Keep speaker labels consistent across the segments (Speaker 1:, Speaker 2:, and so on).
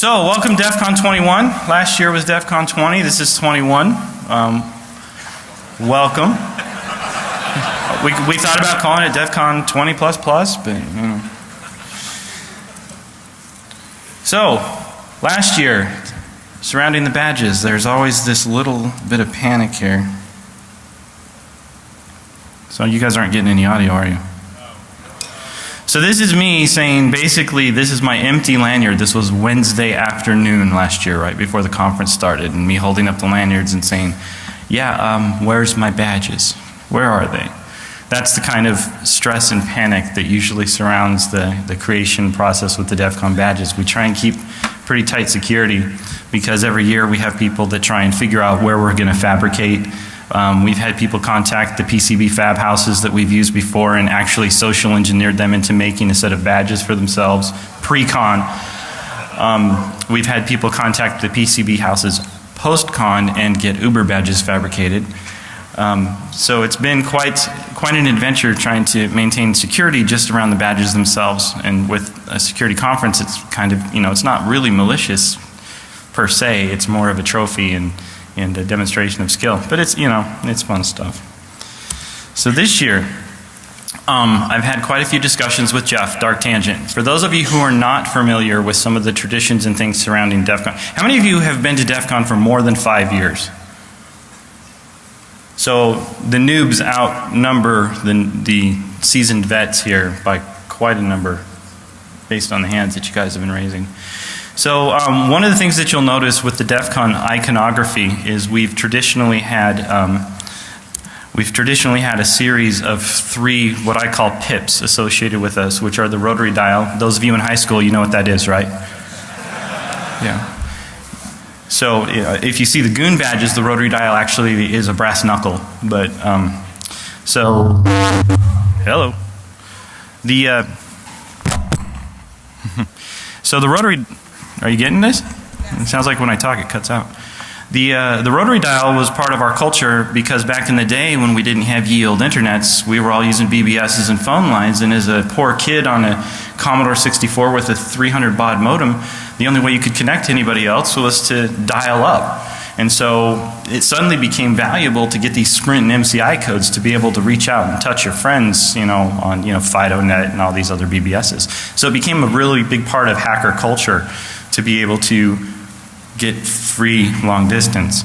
Speaker 1: So, welcome DEF CON 21. Last year was DEF CON 20. This is 21. Welcome. We thought about calling it DEF CON 20 plus plus, but you know. So, last year, surrounding the badges, there's always this little bit of panic here. So you guys aren't getting any audio, are you? So this is me saying, basically, this is my empty lanyard. This was Wednesday afternoon last year, right before the conference started, and me holding up the lanyards and saying, yeah, where's my badges? Where are they? That's the kind of stress and panic that usually surrounds the creation process with the DEF CON badges. We try and keep pretty tight security because every year we have people that try and figure out where we're going to fabricate. We've had people contact the PCB fab houses that we've used before and actually social engineered them into making a set of badges for themselves pre-con. We've had people contact the PCB houses post-con and get Uber badges fabricated. So it's been quite an adventure trying to maintain security just around the badges themselves. And with a security conference, it's kind of, you know, it's not really malicious per se. It's more of a trophy and a demonstration of skill. But it's, you know, it's fun stuff. So this year, I've had quite a few discussions with Jeff, Dark Tangent. For those of you who are not familiar with some of the traditions and things surrounding DEF CON, how many of you have been to DEF CON for more than 5 years? So the noobs outnumber the seasoned vets here by quite a number based on the hands that you guys have been raising. So one of the things that you'll notice with the DEF CON iconography is we've traditionally had a series of 3 what I call pips associated with us, which are the rotary dial. Those of you in high school, you know what that is, right? Yeah. So if you see the goon badges, the rotary dial actually is a brass knuckle. But so hello. So the rotary. Are you getting this? It sounds like when I talk it cuts out. The rotary dial was part of our culture because back in the day when we didn't have yield internets, we were all using BBSs and phone lines, and as a poor kid on a Commodore 64 with a 300 baud modem, the only way you could connect to anybody else was to dial up. And so it suddenly became valuable to get these Sprint and MCI codes to be able to reach out and touch your friends, you know, on, you know, FidoNet and all these other BBSs. So it became a really big part of hacker culture to be able to get free long distance.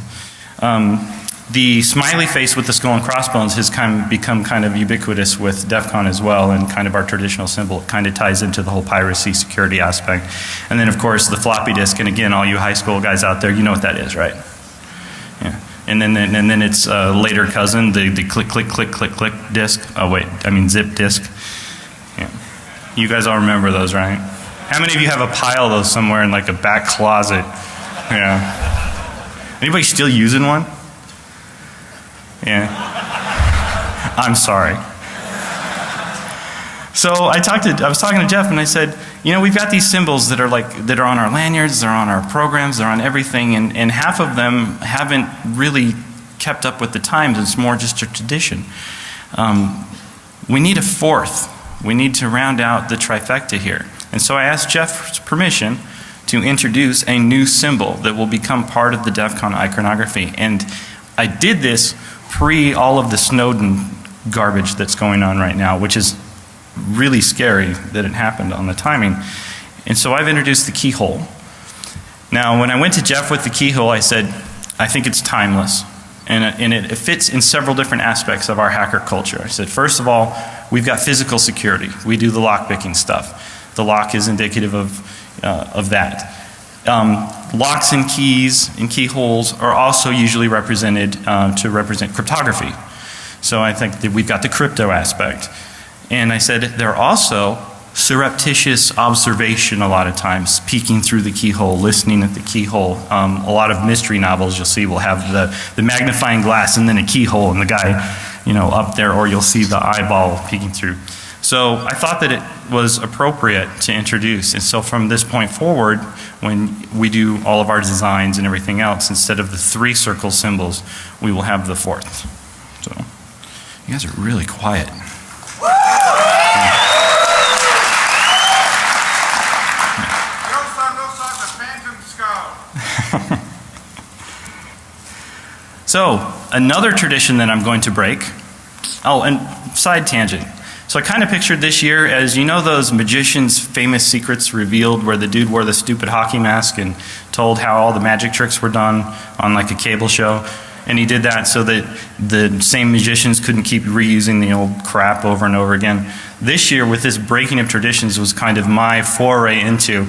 Speaker 1: The smiley face with the skull and crossbones has become kind of ubiquitous with DEF CON as well, and kind of our traditional symbol. It kind of ties into the whole piracy security aspect. And then of course the floppy disk, and again all you high school guys out there, you know what that is, right? Yeah. And then its later cousin, the click click click click click disk. Oh wait, I mean zip disk. Yeah. You guys all remember those, right? How many of you have a pile of those somewhere in like a back closet? Yeah. Anybody still using one? Yeah. I'm sorry. So I was talking to Jeff and I said, you know, we've got these symbols that are on our lanyards, they're on our programs, they're on everything, and half of them haven't really kept up with the times. It's more just a tradition. We need a 4th. We need to round out the trifecta here. And so I asked Jeff's permission to introduce a new symbol that will become part of the DEF CON iconography. And I did this pre all of the Snowden garbage that's going on right now, which is really scary that it happened on the timing. And so I've introduced the keyhole. Now when I went to Jeff with the keyhole, I said, I think it's timeless. And it fits in several different aspects of our hacker culture. I said, first of all, we've got physical security. We do the lock picking stuff. The lock is indicative of that. Locks and keys and keyholes are also usually represented to represent cryptography. So I think that we've got the crypto aspect. And I said they're also surreptitious observation a lot of times, peeking through the keyhole, listening at the keyhole. A lot of mystery novels you'll see will have the magnifying glass and then a keyhole and the guy, you know, up there, or you'll see the eyeball peeking through. So I thought that it was appropriate to introduce. And so from this point forward, when we do all of our designs and everything else, instead of the 3 circle symbols, we will have the 4th. So you guys are really quiet. So, another tradition that I'm going to break. Oh, and side tangent. So I kind of pictured this year as, you know, those magicians' famous secrets revealed where the dude wore the stupid hockey mask and told how all the magic tricks were done on like a cable show. And he did that so that the same magicians couldn't keep reusing the old crap over and over again. This year, with this breaking of traditions, was kind of my foray into,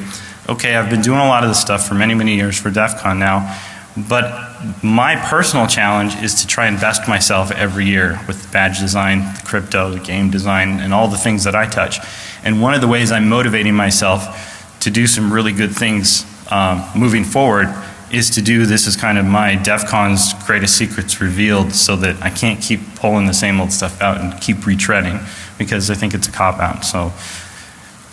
Speaker 1: okay, I've been doing a lot of this stuff for many, many years for DEF CON now, but my personal challenge is to try and best myself every year with badge design, the crypto, the game design, and all the things that I touch. And one of the ways I'm motivating myself to do some really good things moving forward is to do this as kind of my DEF CON's greatest secrets revealed, so that I can't keep pulling the same old stuff out and keep retreading, because I think it's a cop-out. So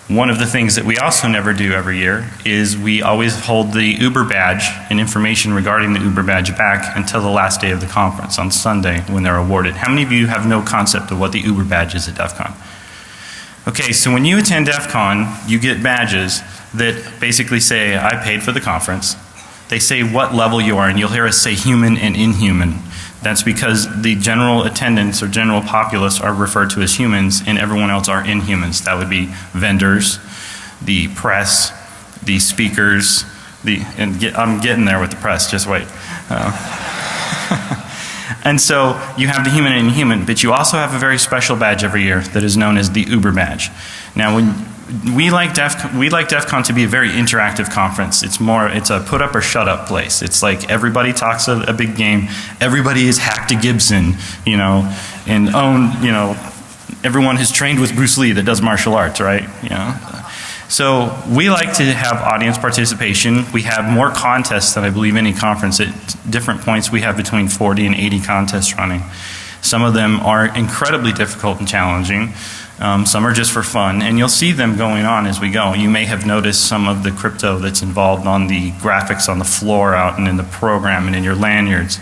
Speaker 1: one of the things that we also never do every year is we always hold the Uber badge and information regarding the Uber badge back until the last day of the conference on Sunday when they're awarded. How many of you have no concept of what the Uber badge is at DEF CON? Okay, so when you attend DEF CON, you get badges that basically say, I paid for the conference. They say what level you are, and you'll hear us say human and inhuman. That's because the general attendants or general populace are referred to as humans, and everyone else are inhumans. That would be vendors, the press, the speakers, I'm getting there with the press, just wait. And so you have the human and inhuman, but you also have a very special badge every year that is known as the Uber badge. Now, when we like DEF CON to be a very interactive conference. It's a put up or shut up place. It's like everybody talks a big game. Everybody is hacked to Gibson, you know, and everyone has trained with Bruce Lee that does martial arts, right? You know. So we like to have audience participation. We have more contests than I believe any conference. At different points we have between 40 and 80 contests running. Some of them are incredibly difficult and challenging. Some are just for fun, and you'll see them going on as we go. You may have noticed some of the crypto that's involved on the graphics on the floor out and in the program and in your lanyards.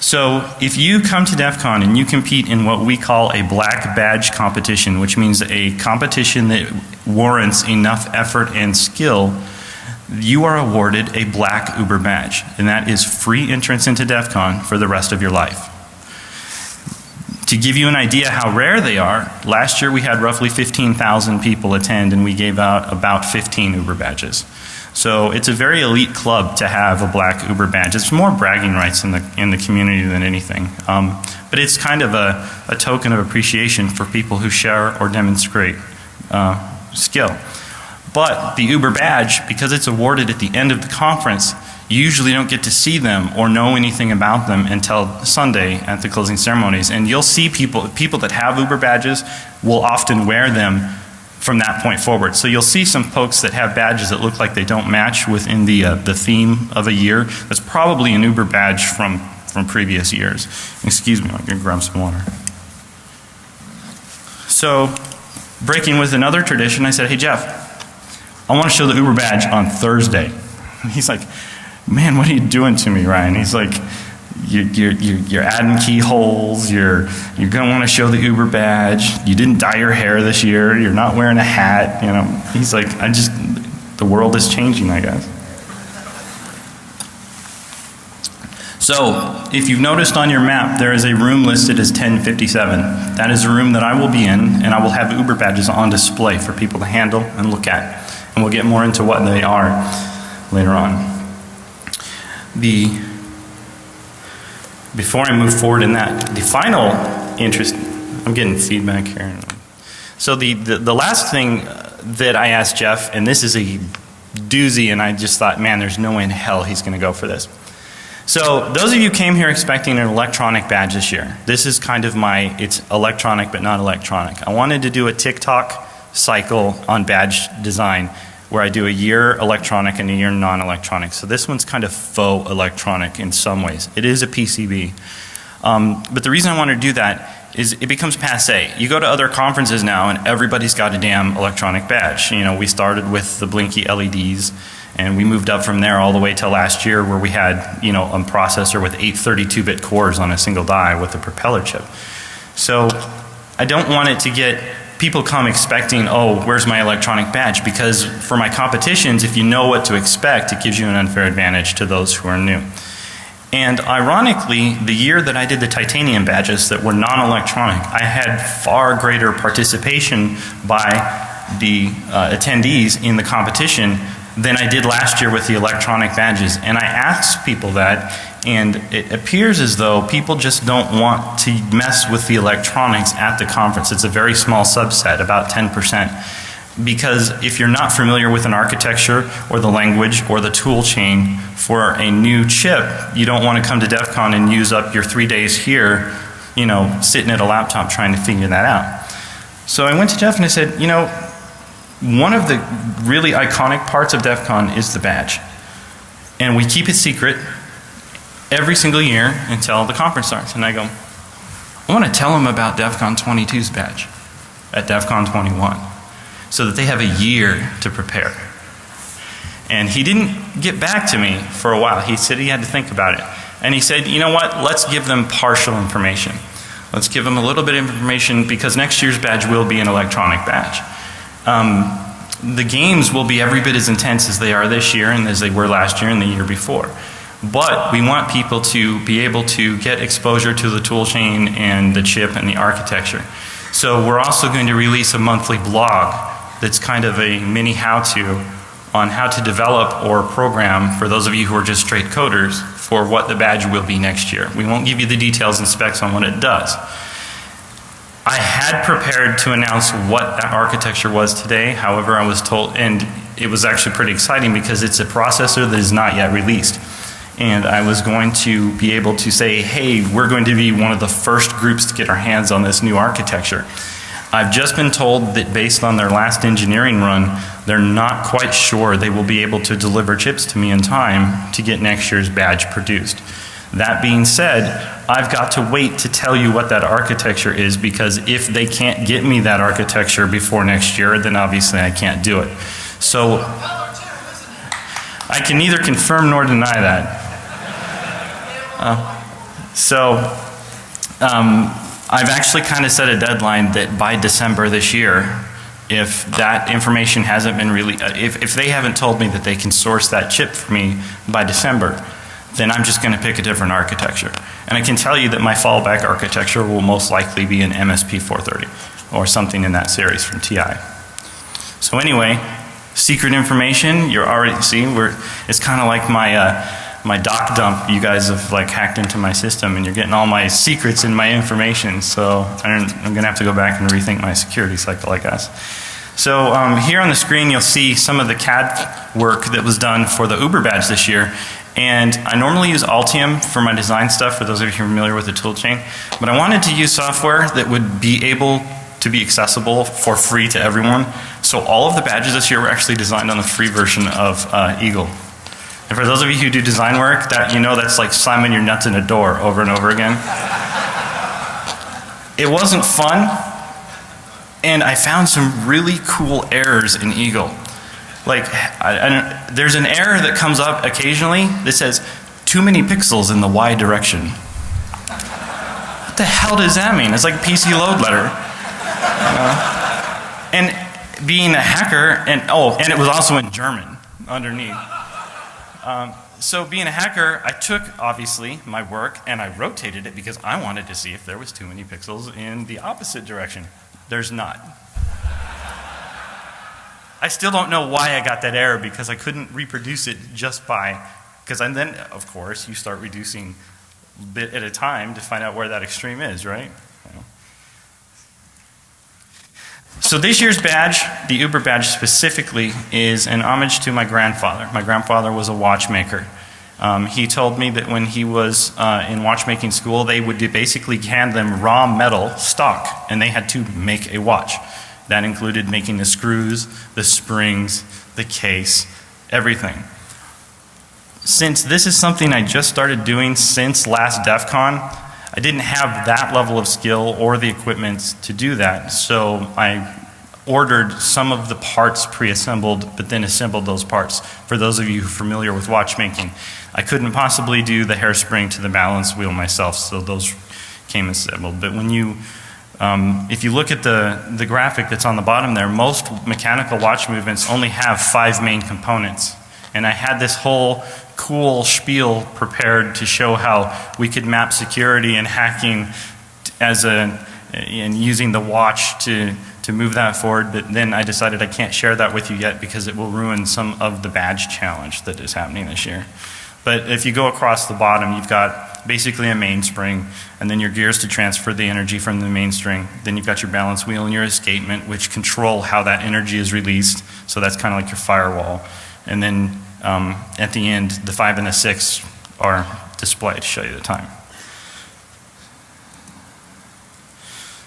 Speaker 1: So if you come to DEF CON and you compete in what we call a black badge competition, which means a competition that warrants enough effort and skill, you are awarded a black Uber badge, and that is free entrance into DEF CON for the rest of your life. To give you an idea how rare they are, last year we had roughly 15,000 people attend, and we gave out about 15 Uber badges. So it's a very elite club to have a black Uber badge. It's more bragging rights in the community than anything. But it's kind of a token of appreciation for people who share or demonstrate skill. But the Uber badge, because it's awarded at the end of the conference, you usually don't get to see them or know anything about them until Sunday at the closing ceremonies. And you'll see people that have Uber badges will often wear them from that point forward. So you'll see some folks that have badges that look like they don't match within the theme of a year. That's probably an Uber badge from previous years. Excuse me, I'm going to grab some water. So, breaking with another tradition, I said, hey Jeff, I want to show the Uber badge on Thursday. And he's like, man, what are you doing to me, Ryan? He's like, you're adding keyholes, you're going to want to show the Uber badge, you didn't dye your hair this year, you're not wearing a hat, you know. He's like, the world is changing, I guess. So, if you've noticed on your map, there is a room listed as 1057. That is a room that I will be in, and I will have Uber badges on display for people to handle and look at. And we'll get more into what they are later on. Before I move forward in that, the final interest, I'm getting feedback here. So the last thing that I asked Jeff, and this is a doozy, and I just thought, man, there's no way in hell he's going to go for this. So those of you came here expecting an electronic badge this year. This is kind of it's electronic but not electronic. I wanted to do a TikTok cycle on badge design where I do a year electronic and a year non-electronic. So this one's kind of faux electronic in some ways. It is a PCB. But the reason I want to do that is it becomes passe. You go to other conferences now and everybody's got a damn electronic badge. You know, we started with the blinky LEDs and we moved up from there all the way till last year where we had, you know, a processor with 8 32-bit cores on a single die with a propeller chip. So I don't want it to get people come expecting, oh, where's my electronic badge? Because for my competitions, if you know what to expect, it gives you an unfair advantage to those who are new. And ironically, the year that I did the titanium badges that were non-electronic, I had far greater participation by the attendees in the competition than I did last year with the electronic badges. And I asked people that, and it appears as though people just don't want to mess with the electronics at the conference. It's a very small subset, about 10%. Because if you're not familiar with an architecture or the language or the tool chain for a new chip, you don't want to come to DEF CON and use up your 3 days here, you know, sitting at a laptop trying to figure that out. So I went to Jeff and I said, you know, one of the really iconic parts of DEF CON is the badge. And we keep it secret every single year until the conference starts. And I go, I want to tell them about DEF CON 22's badge at DEF CON 21. So that they have a year to prepare. And he didn't get back to me for a while. He said he had to think about it. And he said, you know what, let's give them partial information. Let's give them a little bit of information because next year's badge will be an electronic badge. The games will be every bit as intense as they are this year and as they were last year and the year before. But we want people to be able to get exposure to the tool chain and the chip and the architecture. So we're also going to release a monthly blog that's kind of a mini how-to on how to develop or program for those of you who are just straight coders for what the badge will be next year. We won't give you the details and specs on what it does. I had prepared to announce what that architecture was today, however I was told, and it was actually pretty exciting because it's a processor that is not yet released. And I was going to be able to say, hey, we're going to be one of the first groups to get our hands on this new architecture. I've just been told that based on their last engineering run, they're not quite sure they will be able to deliver chips to me in time to get next year's badge produced. That being said, I've got to wait to tell you what that architecture is because if they can't get me that architecture before next year, then obviously I can't do it. So I can neither confirm nor deny that. I've actually kind of set a deadline that by December this year, if that information hasn't been released, if they haven't told me that they can source that chip for me by December, then I'm just going to pick a different architecture. And I can tell you that my fallback architecture will most likely be an MSP 430 or something in that series from TI. So anyway, secret information, you're already seeing, it's kind of like my doc dump. You guys have like hacked into my system and you're getting all my secrets and my information. So I'm going to have to go back and rethink my security cycle, I guess. So here on the screen you'll see some of the CAD work that was done for the Uber badge this year. And I normally use Altium for my design stuff, for those of you who are familiar with the toolchain. But I wanted to use software that would be able to be accessible for free to everyone. So all of the badges this year were actually designed on the free version of Eagle. And for those of you who do design work, that you know that's like slamming your nuts in a door over and over again. It wasn't fun, and I found some really cool errors in Eagle. Like, there's an error that comes up occasionally that says, too many pixels in the Y direction. What the hell does that mean? It's like PC load letter. And being a hacker, and it was also in German underneath. So being a hacker, I took, obviously, my work and I rotated it because I wanted to see if there was too many pixels in the opposite direction. There's not. I still don't know why I got that error because I couldn't reproduce it just by, because then, of course, you start reducing a bit at a time to find out where that extreme is, right? So this year's badge, the Uber badge specifically, is an homage to my grandfather. My grandfather was a watchmaker. He told me that when he was in watchmaking school, they would basically hand them raw metal stock, and they had to make a watch. That included making the screws, the springs, the case, everything. Since this is something I just started doing since last DEF CON, I didn't have that level of skill or the equipment to do that. So I ordered some of the parts pre-assembled, but then assembled those parts. For those of you who are familiar with watchmaking, I couldn't possibly do the hairspring to the balance wheel myself, so those came assembled. But when you if you look at the graphic that's on the bottom there, most mechanical watch movements only have 5 main components. And I had this whole cool spiel prepared to show how we could map security and hacking and using the watch to move that forward, but then I decided I can't share that with you yet because it will ruin some of the badge challenge that is happening this year. But if you go across the bottom, you've got basically a mainspring, and then your gears to transfer the energy from the mainspring. Then you've got your balance wheel and your escapement, which control how that energy is released. So that's kind of like your firewall. And then at the end, the 5 and the 6 are displayed to show you the time.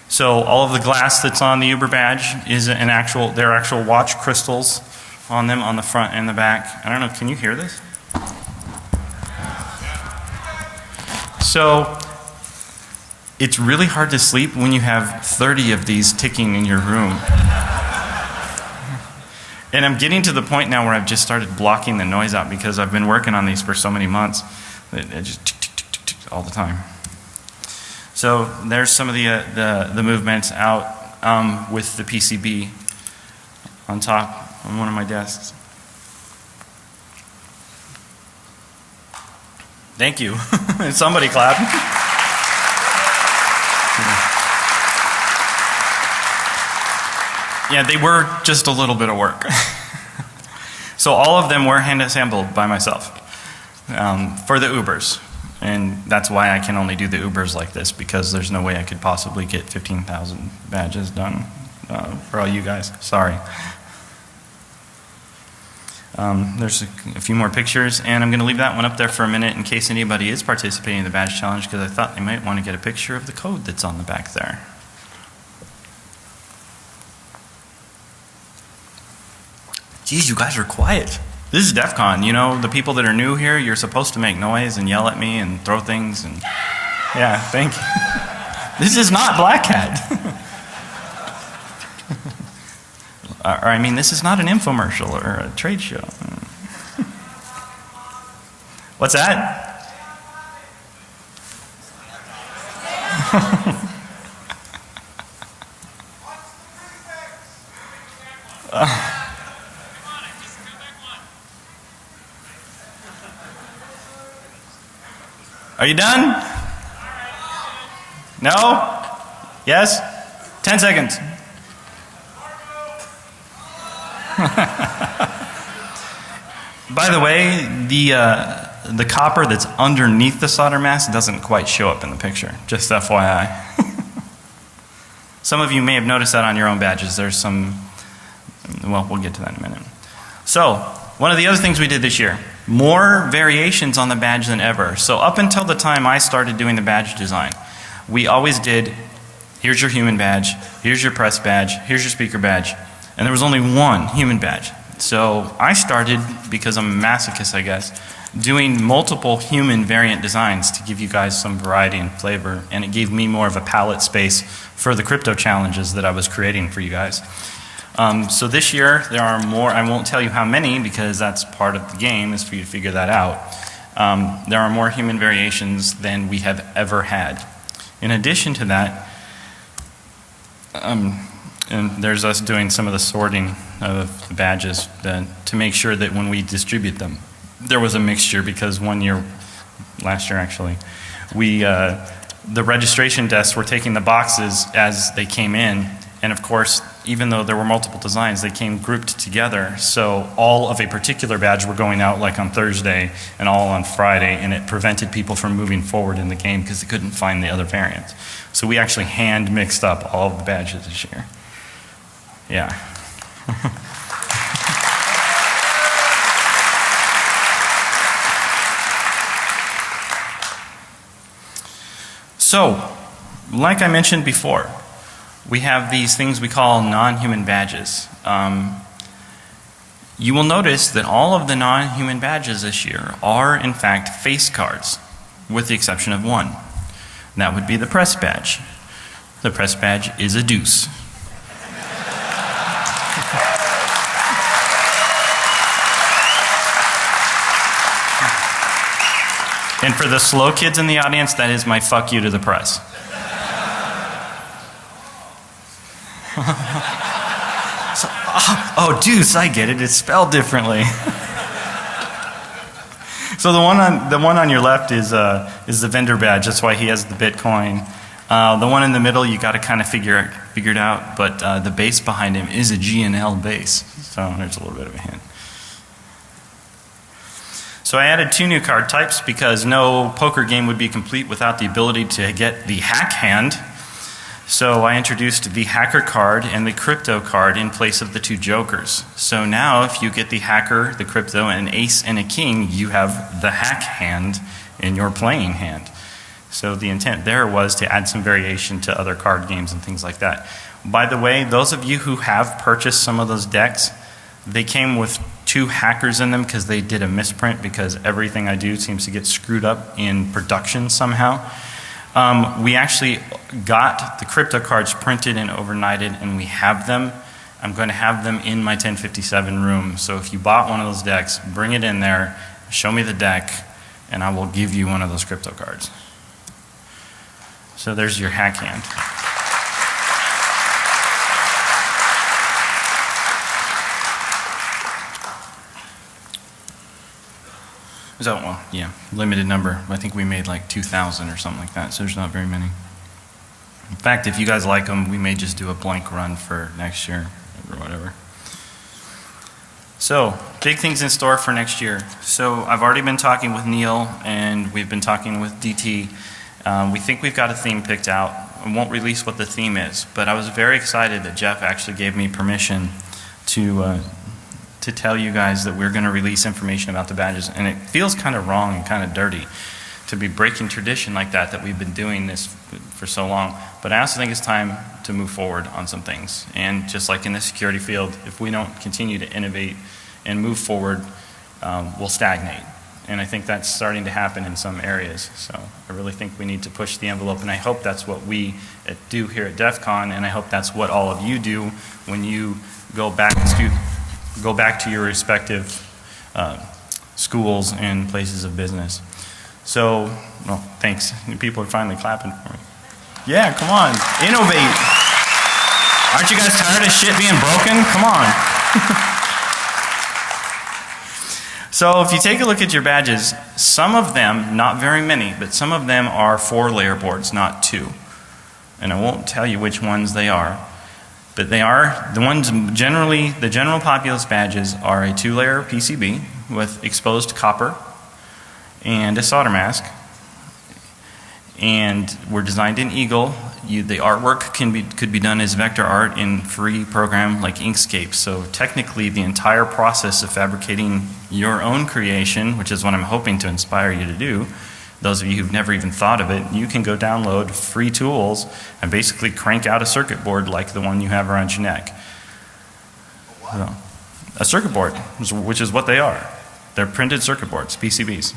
Speaker 1: So all of the glass that's on the Uber badge is there are actual watch crystals on them on the front and the back. I don't know, can you hear this? So it's really hard to sleep when you have 30 of these ticking in your room. And I'm getting to the point now where I've just started blocking the noise out because I've been working on these for so many months that it just tick, tick, tick, tick, tick all the time. So there's some of the movements out with the PCB on top on one of my desks. Thank you. Somebody clap. Yeah, they were just a little bit of work. So all of them were hand assembled by myself for the Ubers. And that's why I can only do the Ubers like this, because there's no way I could possibly get 15,000 badges done for all you guys. Sorry. There's a few more pictures, and I'm going to leave that one up there for a minute in case anybody is participating in the badge challenge, because I thought they might want to get a picture of the code that's on the back there. Geez, you guys are quiet. This is DEF CON, you know, the people that are new here, you're supposed to make noise and yell at me and throw things and, yeah, thank you. This is not Black Hat. Or I mean, this is not an infomercial or a trade show. What's that? Are you done? No? Yes? 10 seconds. By the way, the copper that's underneath the solder mask doesn't quite show up in the picture, just FYI. Some of you may have noticed that on your own badges. There's some, well, we'll get to that in a minute. So, one of the other things we did this year, more variations on the badge than ever. So up until the time I started doing the badge design, we always did, here's your human badge, here's your press badge, here's your speaker badge, and there was only one human badge. So I started, because I'm a masochist I guess, doing multiple human variant designs to give you guys some variety and flavor, and it gave me more of a palette space for the crypto challenges that I was creating for you guys. So this year there are more. I won't tell you how many because that's part of the game, is for you to figure that out. There are more human variations than we have ever had. In addition to that, and there's us doing some of the sorting of the badges to make sure that when we distribute them, there was a mixture, because last year actually, the registration desks were taking the boxes as they came in, and of course, even though there were multiple designs, they came grouped together. So all of a particular badge were going out like on Thursday and all on Friday, and it prevented people from moving forward in the game because they couldn't find the other variants. So we actually hand mixed up all of the badges this year. Yeah. So, like I mentioned before, we have these things we call non-human badges. You will notice that all of the non-human badges this year are in fact face cards, with the exception of one. And that would be the press badge. The press badge is a deuce. And for the slow kids in the audience, that is my fuck you to the press. So, oh, deuce, I get it. It's spelled differently. So the one on your left is the vendor badge. That's why he has the Bitcoin. The one in the middle, you got to kind of figure it out. But the base behind him is a G&L base. So there's a little bit of a hint. So I added 2 new card types because no poker game would be complete without the ability to get the hack hand. So I introduced the hacker card and the crypto card in place of the 2 jokers. So now if you get the hacker, the crypto, an ace and a king, you have the hack hand in your playing hand. So the intent there was to add some variation to other card games and things like that. By the way, those of you who have purchased some of those decks, they came with 2 hackers in them because they did a misprint, because everything I do seems to get screwed up in production somehow. We actually got the crypto cards printed and overnighted, and we have them. I'm going to have them in my 1057 room. So if you bought one of those decks, bring it in there, show me the deck, and I will give you one of those crypto cards. So there's your hack hand. So, well, yeah, limited number. I think we made like 2,000 or something like that, so there's not very many. In fact, if you guys like them, we may just do a blank run for next year or whatever. So, big things in store for next year. So, I've already been talking with Neil, and we've been talking with DT. We think we've got a theme picked out. I won't release what the theme is, but I was very excited that Jeff actually gave me permission to tell you guys that we're going to release information about the badges. And it feels kind of wrong and kind of dirty to be breaking tradition like that we've been doing this for so long. But I also think it's time to move forward on some things. And just like in the security field, if we don't continue to innovate and move forward, we'll stagnate. And I think that's starting to happen in some areas. So I really think we need to push the envelope, and I hope that's what we do here at DEF CON, and I hope that's what all of you do when you go back to your respective schools and places of business. So, well, thanks. People are finally clapping for me. Yeah, come on, innovate. Aren't you guys tired of shit being broken? Come on. So if you take a look at your badges, some of them, not very many, but some of them are 4-layer boards, not 2. And I won't tell you which ones they are. But they are, the ones generally, the general populace badges are a 2-layer PCB with exposed copper and a solder mask. And we're designed in Eagle. The artwork could be done as vector art in free program like Inkscape. So technically the entire process of fabricating your own creation, which is what I'm hoping to inspire you to do, those of you who've never even thought of it, you can go download free tools and basically crank out a circuit board like the one you have around your neck. So, a circuit board, which is what they are. They're printed circuit boards, PCBs.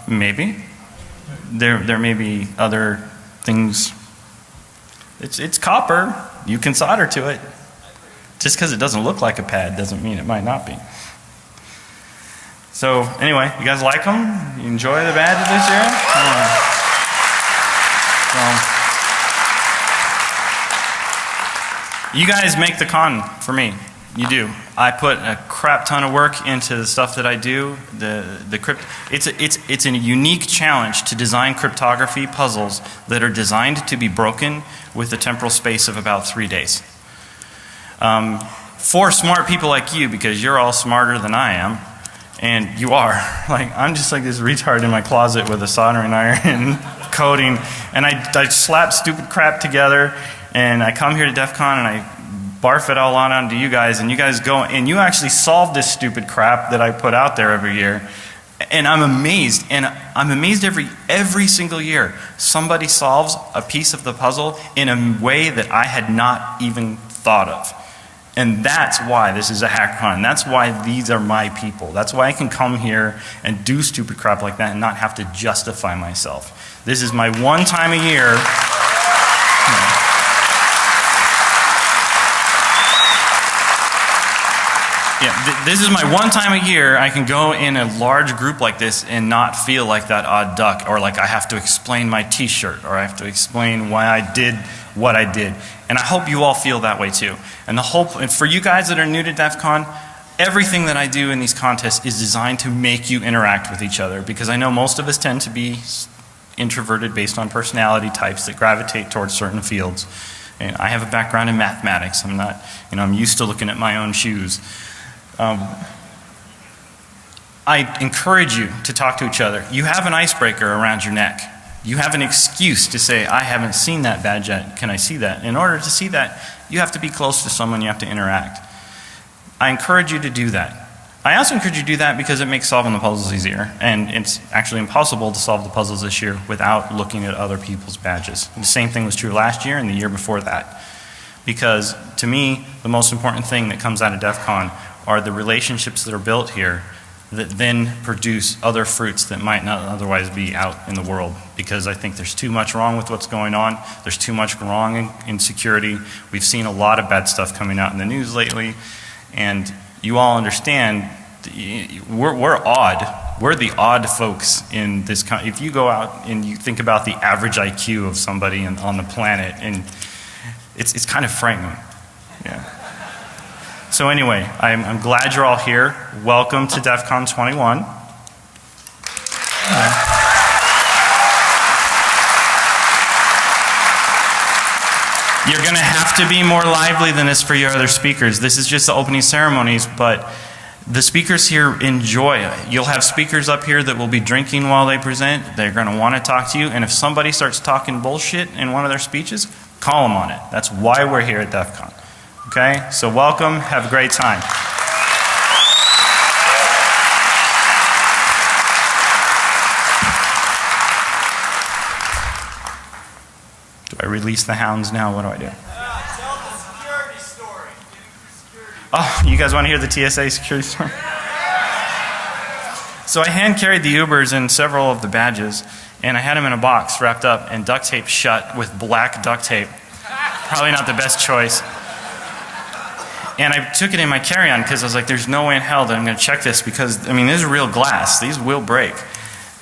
Speaker 1: Maybe. There may be other things. It's copper. You can solder to it. Just because it doesn't look like a pad doesn't mean it might not be. So anyway, you guys like them? You enjoy the badges this year? You guys make the con for me. You do. I put a crap ton of work into the stuff that I do. It's a unique challenge to design cryptography puzzles that are designed to be broken with a temporal space of about 3 days. For smart people like you, because you're all smarter than I am, and you are. Like, I'm just like this retard in my closet with a soldering iron and coding, and I slap stupid crap together, and I come here to DEF CON and I barf it all on onto you guys, and you guys go and you actually solve this stupid crap that I put out there every year. And I'm amazed, every single year somebody solves a piece of the puzzle in a way that I had not even thought of. And that's why this is a hackathon. That's why these are my people. That's why I can come here and do stupid crap like that and not have to justify myself. This is my one time a year. This is my one time a year I can go in a large group like this and not feel like that odd duck, or like I have to explain my t-shirt, or I have to explain why I did what I did. And I hope you all feel that way too. And the whole, and for you guys that are new to DEF CON, everything that I do in these contests is designed to make you interact with each other, because I know most of us tend to be introverted based on personality types that gravitate towards certain fields. And I have a background in mathematics. I'm not, I'm used to looking at my own shoes. I encourage you to talk to each other. You have an icebreaker around your neck. You have an excuse to say, I haven't seen that badge yet. Can I see that? In order to see that, you have to be close to someone. You have to interact. I encourage you to do that. I also encourage you to do that because it makes solving the puzzles easier. And it's actually impossible to solve the puzzles this year without looking at other people's badges. The same thing was true last year and the year before that. Because to me, the most important thing that comes out of DEF CON are the relationships that are built here that then produce other fruits that might not otherwise be out in the world. Because I think there's too much wrong with what's going on. There's too much wrong in security. We've seen a lot of bad stuff coming out in the news lately. And you all understand, we're odd. We're the odd folks in this country. If you go out and you think about the average IQ of somebody on the planet, and it's kind of frightening. Yeah. So anyway, I'm glad you're all here. Welcome to DEF CON 21. You're going to have to be more lively than this for your other speakers. This is just the opening ceremonies, but the speakers here enjoy it. You'll have speakers up here that will be drinking while they present. They're going to want to talk to you, and if somebody starts talking bullshit in one of their speeches, call them on it. That's why we're here at DEF CON. Okay? So welcome. Have a great time. Do I release the hounds now? What do I do?
Speaker 2: Tell the security story.
Speaker 1: Oh, you guys want to hear the TSA security story? So I hand carried the Ubers and several of the badges, and I had them in a box wrapped up and duct tape shut with black duct tape. Probably not the best choice. And I took it in my carry-on because I was like, there's no way in hell that I'm going to check this, because, I mean, this is real glass. These will break.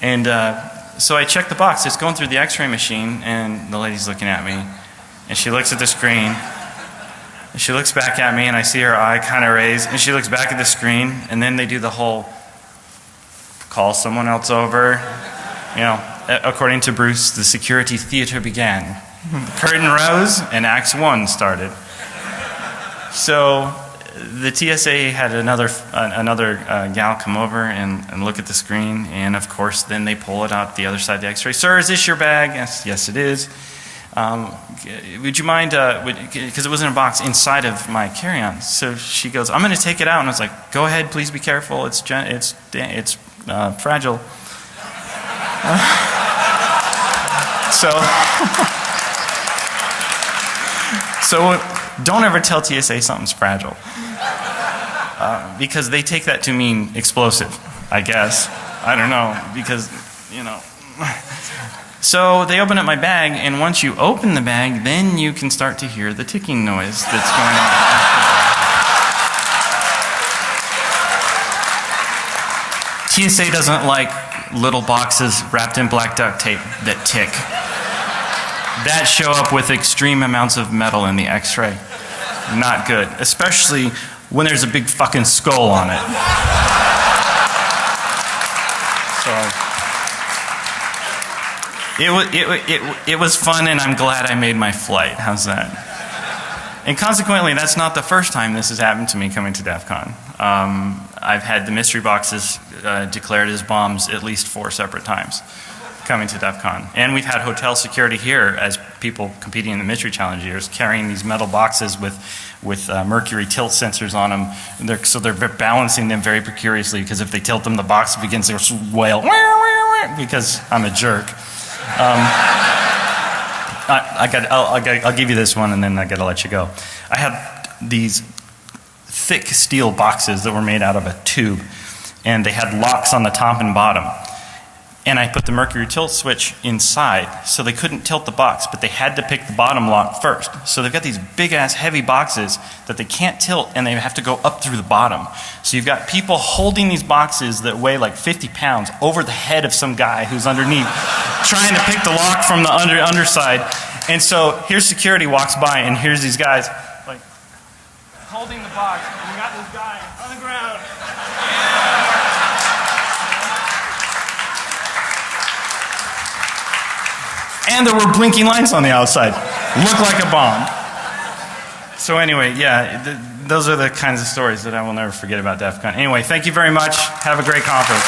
Speaker 1: And so I checked the box. It's going through the x-ray machine, and the lady's looking at me. And she looks at the screen. And she looks back at me, and I see her eye kind of raise. And she looks back at the screen, and then they do the whole call someone else over. According to Bruce, the security theater began. Curtain rose, and Act 1 started. So the TSA had another gal come over and look at the screen, and of course then they pull it out the other side of the x-ray. Sir, is this your bag? Yes it is. Would you mind, because it was in a box inside of my carry-on. So she goes, I'm going to take it out. And I was like, go ahead, please be careful. It's fragile. So don't ever tell TSA something's fragile. Because they take that to mean explosive, I guess. I don't know, because, So they open up my bag, and once you open the bag, then you can start to hear the ticking noise that's going on. TSA doesn't like little boxes wrapped in black duct tape that tick. That show up with extreme amounts of metal in the x-ray. Not good. Especially when there's a big fucking skull on it. So it was fun, and I'm glad I made my flight. How's that? And consequently, that's not the first time this has happened to me coming to DEF CON. I've had the mystery boxes declared as bombs at least 4 separate times coming to DEF CON. And we've had hotel security here as people competing in the mystery challenge years carrying these metal boxes with mercury tilt sensors on them. So they're balancing them very precariously, because if they tilt them, the box begins to wail because I'm a jerk. I'll give you this one, and then I gotta let you go. I had these thick steel boxes that were made out of a tube, and they had locks on the top and bottom. And I put the mercury tilt switch inside, so they couldn't tilt the box, but they had to pick the bottom lock first. So they've got these big ass heavy boxes that they can't tilt, and they have to go up through the bottom. So you've got people holding these boxes that weigh like 50 pounds over the head of some guy who's underneath, trying to pick the lock from the underside. And so here's security walks by, and here's these guys like holding the box, and you got this guy on the ground And there were blinking lights on the outside. Looked like a bomb. So anyway, yeah, those are the kinds of stories that I will never forget about DEF CON. Anyway, thank you very much. Have a great conference.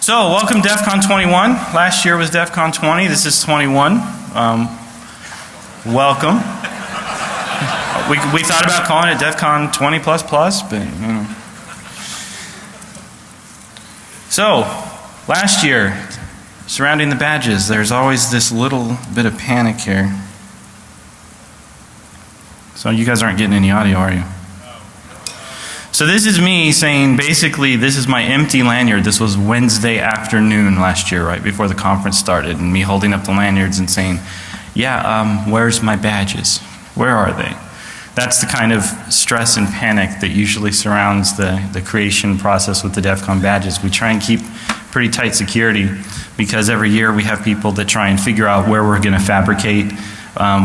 Speaker 1: So, welcome DEF CON 21. Last year was DEF CON 20. This is 21. Welcome. We thought about calling it DEF CON 20 plus plus, but you know. So, last year, surrounding the badges, there's always this little bit of panic here. So you guys aren't getting any audio, are you? So this is me saying, basically, this is my empty lanyard. This was Wednesday afternoon last year, right before the conference started, and me holding up the lanyards and saying, yeah, where's my badges? Where are they? That's the kind of stress and panic that usually surrounds the creation process with the DEF CON badges. We try and keep pretty tight security because every year we have people that try and figure out where we're going to fabricate.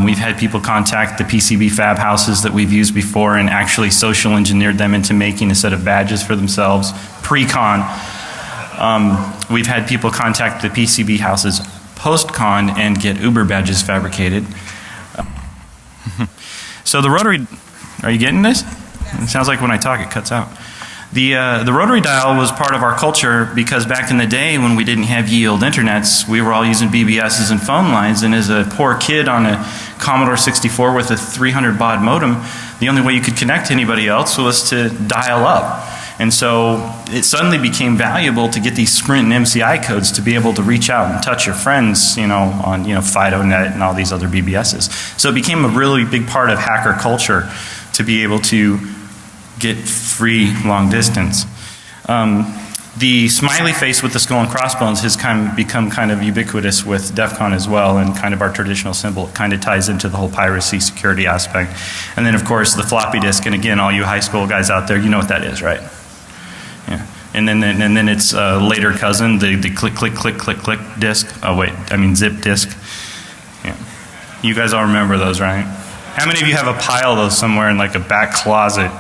Speaker 1: We've had people contact the PCB fab houses that we've used before and actually social engineered them into making a set of badges for themselves pre-con. We've had people contact the PCB houses post-con and get Uber badges fabricated. So the rotary, are you getting this? It sounds like when I talk it cuts out. The rotary dial was part of our culture because back in the day when we didn't have ye olde internets, we were all using BBSs and phone lines, and as a poor kid on a Commodore 64 with a 300 baud modem, the only way you could connect to anybody else was to dial up. And so it suddenly became valuable to get these Sprint and MCI codes to be able to reach out and touch your friends, you know, on FidoNet and all these other BBSs. So it became a really big part of hacker culture to be able to get free long distance. The smiley face with the skull and crossbones has become kind of ubiquitous with DEF CON as well, and kind of our traditional symbol. It kind of ties into the whole piracy security aspect. And then of course the floppy disk, and again all you high school guys out there, you know what that is, right? Yeah. And then its later cousin, the click click click click click disk. Oh wait, I mean zip disk. Yeah. You guys all remember those, right? How many of you have a pile of those somewhere in like a back closet?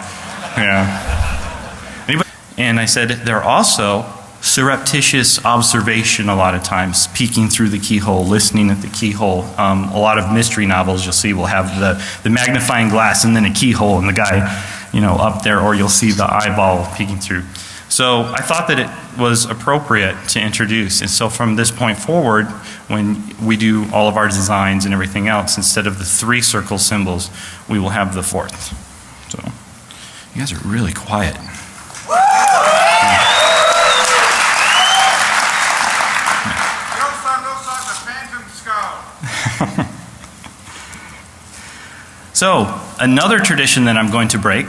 Speaker 1: Yeah. Anybody? And I said they're also surreptitious observation a lot of times, peeking through the keyhole, listening at the keyhole. A lot of mystery novels you'll see will have the magnifying glass and then a keyhole and the guy, you know, up there, or you'll see the eyeball peeking through. So I thought that it was appropriate to introduce. And so from this point forward, when we do all of our designs and everything else, instead of the 3 circle symbols, we will have the 4th. So you guys are really quiet. So another tradition that I'm going to break.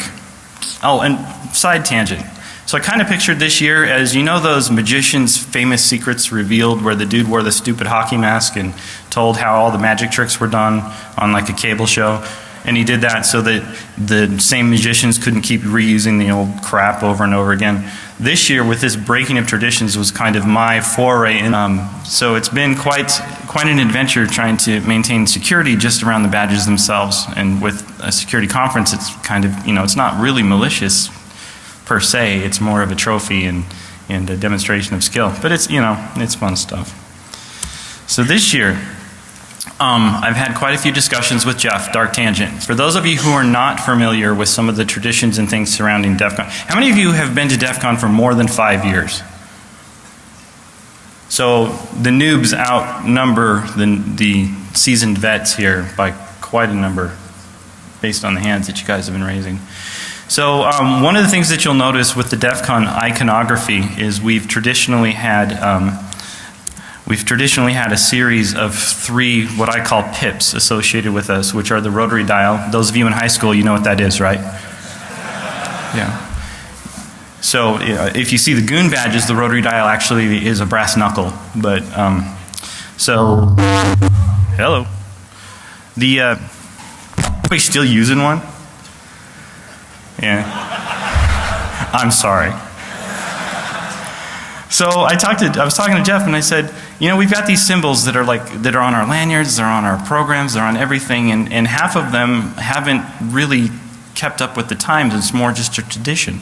Speaker 1: Oh, and side tangent. So I kind of pictured this year as, you know, those magicians' famous secrets revealed where the dude wore the stupid hockey mask and told how all the magic tricks were done on like a cable show. And he did that so that the same magicians couldn't keep reusing the old crap over and over again. This year, with this breaking of traditions, was kind of my foray in. So it's been quite an adventure trying to maintain security just around the badges themselves. And with a security conference, it's kind of, you know, it's not really malicious per se. It's more of a trophy and a demonstration of skill. But it's, you know, it's fun stuff. So this year, I've had quite a few discussions with Jeff, Dark Tangent. For those of you who are not familiar with some of the traditions and things surrounding DEF CON, how many of you have been to DEF CON for more than 5 years? So the noobs outnumber the seasoned vets here by quite a number based on the hands that you guys have been raising. So one of the things that you'll notice with the DEF CON iconography is we've traditionally had a series of 3 what I call pips associated with us, which are the rotary dial. Those of you in high school, you know what that is, right? Yeah. So if you see the goon badges, the rotary dial actually is a brass knuckle. But so hello. Are we still using one? Yeah. I'm sorry. So I was talking to Jeff and I said, you know, we've got these symbols that are on our lanyards, they're on our programs, they're on everything, and half of them haven't really kept up with the times. It's more just a tradition.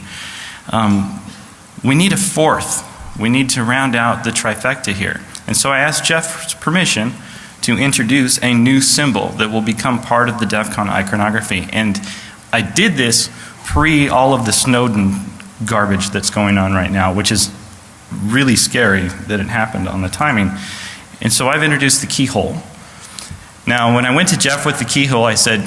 Speaker 1: We need a fourth. We need to round out the trifecta here. And so I asked Jeff's permission to introduce a new symbol that will become part of the DEF CON iconography. And I did this pre all of the Snowden garbage that's going on right now, which is really scary that it happened on the timing. And so I've introduced the keyhole. Now, when I went to Jeff with the keyhole, I said,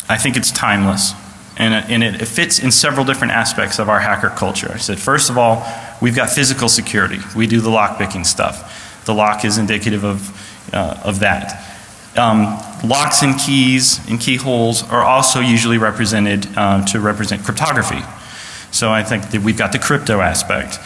Speaker 1: I think it's timeless. And it fits in several different aspects of our hacker culture. I said, first of all, we've got physical security. We do the lock picking stuff. The lock is indicative of that. Locks and keys and keyholes are also usually represented to represent cryptography. So I think that we've got the crypto aspect.